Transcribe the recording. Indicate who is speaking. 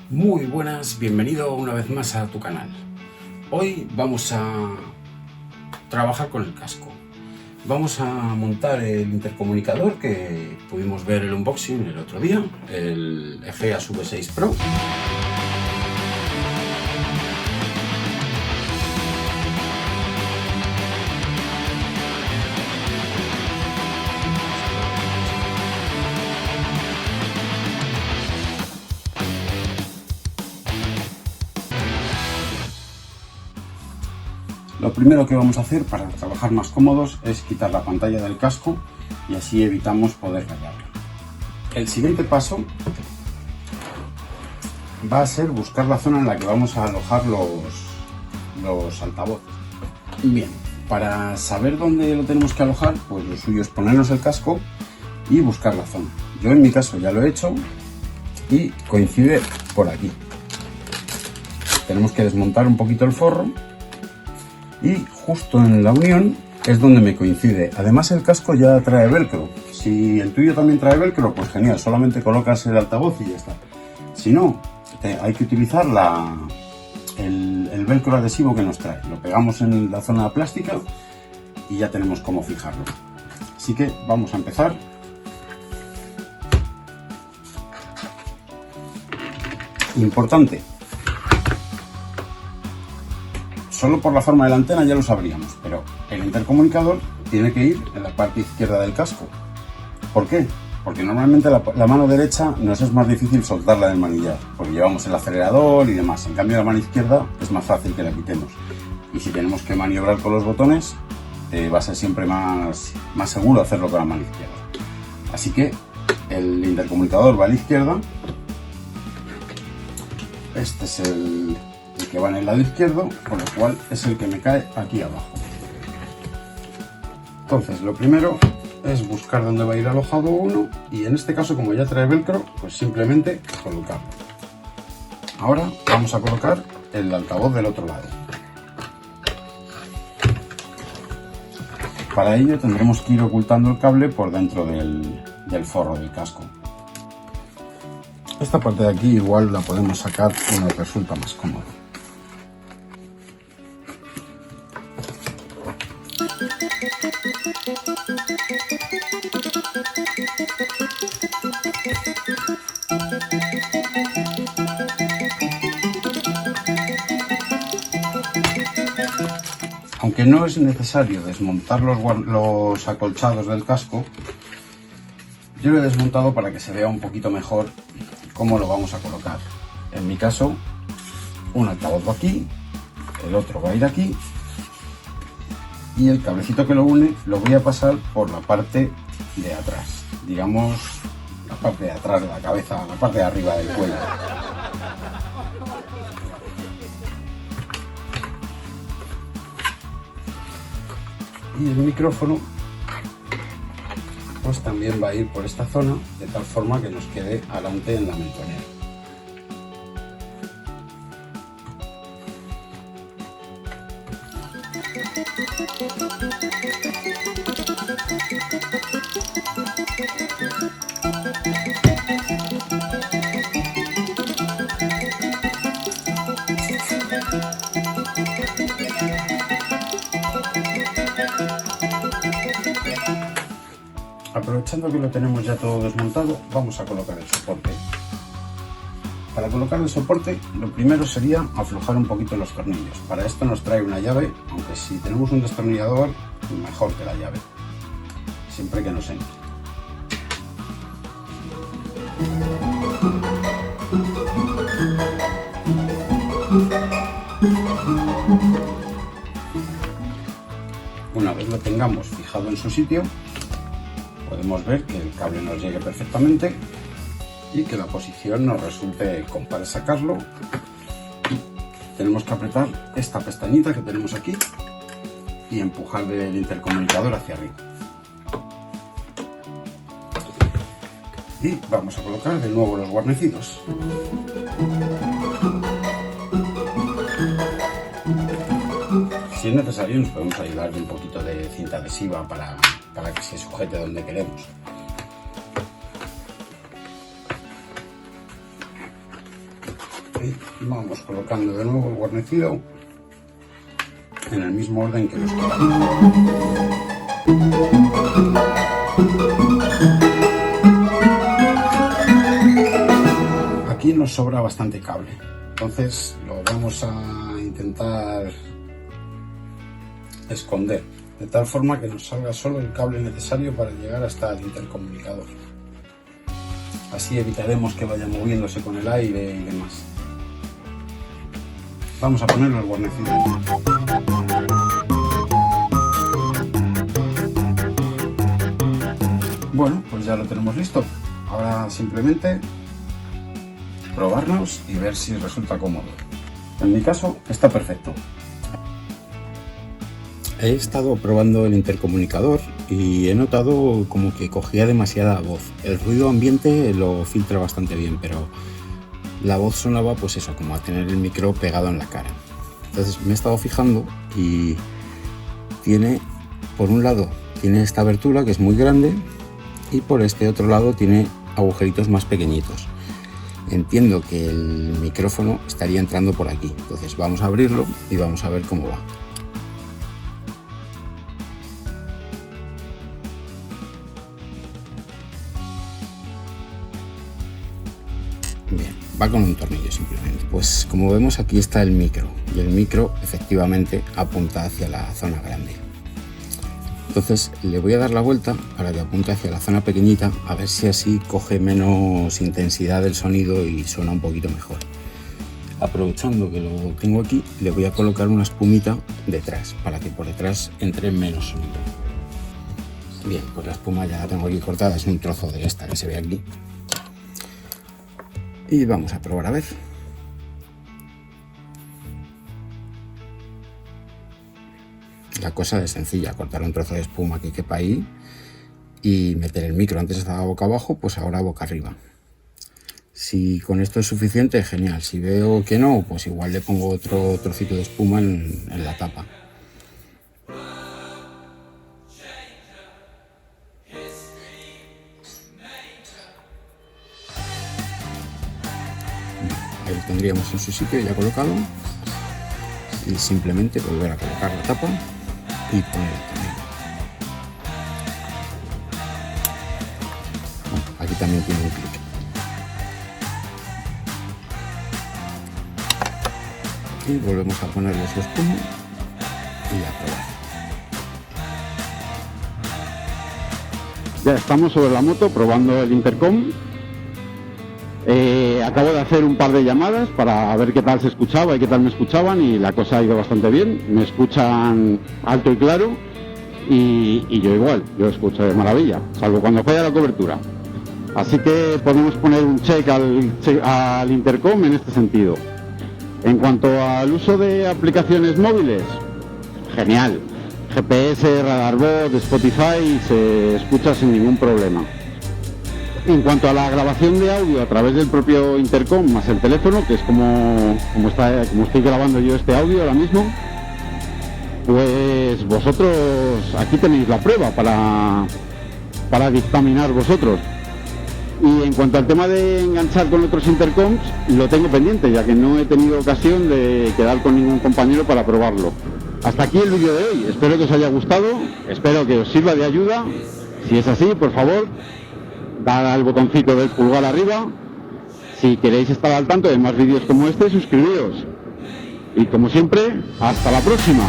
Speaker 1: Muy buenas, bienvenido una vez más a tu canal. Hoy vamos a trabajar con el casco. Vamos a montar el intercomunicador que pudimos ver el unboxing el otro día, el EGEAS V6 Pro. Lo primero que vamos a hacer para trabajar más cómodos es quitar la pantalla del casco y así evitamos poder rayarla. El siguiente paso va a ser buscar la zona en la que vamos a alojar los altavoces. Bien, para saber dónde lo tenemos que alojar, pues lo suyo es ponernos el casco y buscar la zona. Yo en mi caso ya lo he hecho y coincide por aquí. Tenemos que desmontar un poquito el forro y justo en la unión es donde me coincide. Además el casco ya trae velcro. Si el tuyo también trae velcro, pues genial, solamente colocas el altavoz y ya está. Si no, hay que utilizar el velcro adhesivo que nos trae. Lo pegamos en la zona plástica y ya tenemos cómo fijarlo. Así que vamos a empezar. Importante. Solo por la forma de la antena ya lo sabríamos, pero el intercomunicador tiene que ir en la parte izquierda del casco. ¿Por qué? Porque normalmente la mano derecha nos es más difícil soltarla del manillar, porque llevamos el acelerador y demás. En cambio la mano izquierda es más fácil que la quitemos. Y si tenemos que maniobrar con los botones, va a ser siempre más seguro hacerlo con la mano izquierda. Así que el intercomunicador va a la izquierda. Este es el que va en el lado izquierdo, con lo cual es el que me cae aquí abajo. Entonces lo primero es buscar dónde va a ir alojado uno y en este caso, como ya trae velcro, pues simplemente colocarlo. Ahora vamos a colocar el altavoz del otro lado. Para ello tendremos que ir ocultando el cable por dentro del forro del casco. Esta parte de aquí igual la podemos sacar y nos resulta más cómodo. Aunque no es necesario desmontar los acolchados del casco, yo lo he desmontado para que se vea un poquito mejor cómo lo vamos a colocar. En mi caso, un altavoz va aquí, el otro va a ir aquí y el cablecito que lo une lo voy a pasar por la parte de atrás, digamos la parte de atrás de la cabeza, la parte de arriba del cuello. Y el micrófono pues también va a ir por esta zona, de tal forma que nos quede adelante en la mentonera. Aprovechando que lo tenemos ya todo desmontado, vamos a colocar el soporte. Para colocar el soporte, lo primero sería aflojar un poquito los tornillos. Para esto nos trae una llave, aunque si tenemos un destornillador, mejor que la llave, siempre que nos entre. Una vez lo tengamos fijado en su sitio, podemos ver que el cable nos llegue perfectamente y que la posición nos resulte cómoda. Para sacarlo tenemos que apretar esta pestañita que tenemos aquí y empujar el intercomunicador hacia arriba. Y vamos a colocar de nuevo los guarnecidos. Si es necesario, nos podemos ayudar de un poquito de cinta adhesiva para que se sujete donde queremos. Y vamos colocando de nuevo el guarnecido en el mismo orden que los cables. Aquí nos sobra bastante cable, entonces lo vamos a intentar esconder de tal forma que nos salga solo el cable necesario para llegar hasta el intercomunicador. Así evitaremos que vaya moviéndose con el aire y demás. Vamos a ponerlo el guarnecido. Bueno, pues ya lo tenemos listo. Ahora simplemente probarnos y ver si resulta cómodo. En mi caso está perfecto. He estado probando el intercomunicador y he notado como que cogía demasiada voz. El ruido ambiente lo filtra bastante bien, pero la voz sonaba pues eso, como a tener el micro pegado en la cara. Entonces me he estado fijando y tiene, por un lado, tiene esta abertura que es muy grande y por este otro lado tiene agujeritos más pequeñitos. Entiendo que el micrófono estaría entrando por aquí, entonces vamos a abrirlo y vamos a ver cómo va. Bien, va con un tornillo simplemente. Pues como vemos aquí está el micro y el micro efectivamente apunta hacia la zona grande. Entonces le voy a dar la vuelta para que apunte hacia la zona pequeñita, a ver si así coge menos intensidad del sonido y suena un poquito mejor. Aprovechando que lo tengo aquí, le voy a colocar una espumita detrás para que por detrás entre menos sonido. Bien, pues la espuma ya la tengo aquí cortada, es un trozo de esta que se ve aquí. Y vamos a probar a ver. La cosa es sencilla, cortar un trozo de espuma que quepa ahí y meter el micro. Antes estaba boca abajo, pues ahora boca arriba. Si con esto es suficiente, genial. Si veo que no, pues igual le pongo otro trocito de espuma en la tapa. Ahí lo tendríamos en su sitio ya colocado y simplemente volver a colocar la tapa y poner el tornillo. Bueno, aquí también tiene un clic. Y volvemos a ponerle su espuma y a probar. Ya estamos sobre la moto probando el intercom. Acabo de hacer un par de llamadas para ver qué tal se escuchaba y qué tal me escuchaban y la cosa ha ido bastante bien. Me escuchan alto y claro y yo igual, yo escucho de maravilla, salvo cuando falla la cobertura. Así que podemos poner un check al intercom en este sentido. En cuanto al uso de aplicaciones móviles, genial. GPS, RadarBot, Spotify se escucha sin ningún problema. En cuanto a la grabación de audio a través del propio intercom más el teléfono, que es como estoy grabando yo este audio ahora mismo, pues vosotros aquí tenéis la prueba para dictaminar vosotros. Y en cuanto al tema de enganchar con otros intercoms, lo tengo pendiente, ya que no he tenido ocasión de quedar con ningún compañero para probarlo. Hasta aquí el vídeo de hoy, espero que os haya gustado, espero que os sirva de ayuda. Si es así, por favor, dad al botoncito del pulgar arriba. Si queréis estar al tanto de más vídeos como este, suscribíos. Y como siempre, hasta la próxima.